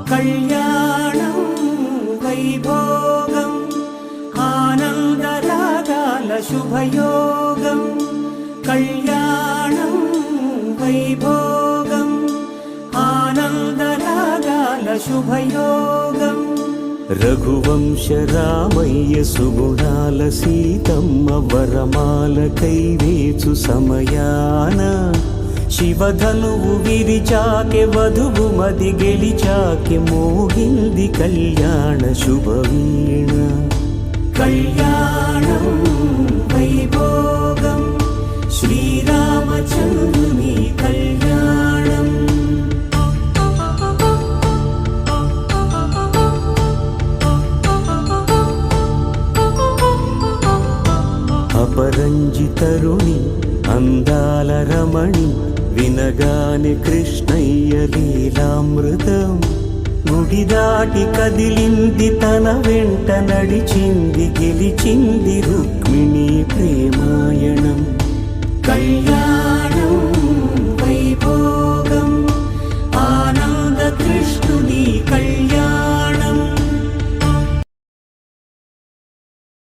కళ్యాణం వైభోగం ఆనందరాగాల శుభయోగం కళ్యాణం వైభోగం ఆనందరాగాల శుభయోగం రఘువంశ రామయ్య సుగుణాల సీతమ్మ వరమాల కైవేచు సమయాన శివధనువు విరిచాకె వధువు మది గెలిచాకె మోగింది కళ్యాణ శుభవీణ కళ్యాణం వైభోగం శ్రీరామచంద్రుని కళ్యాణం అపరంజి తరుణి అందాల రమణి వినగానే కృష్ణయ్య లీలామృతం గుడి దాటి కదిలింది తన వెంట నడిచింది గెలిచింది రుక్మిణి ప్రేమాయణం కళ్యాణం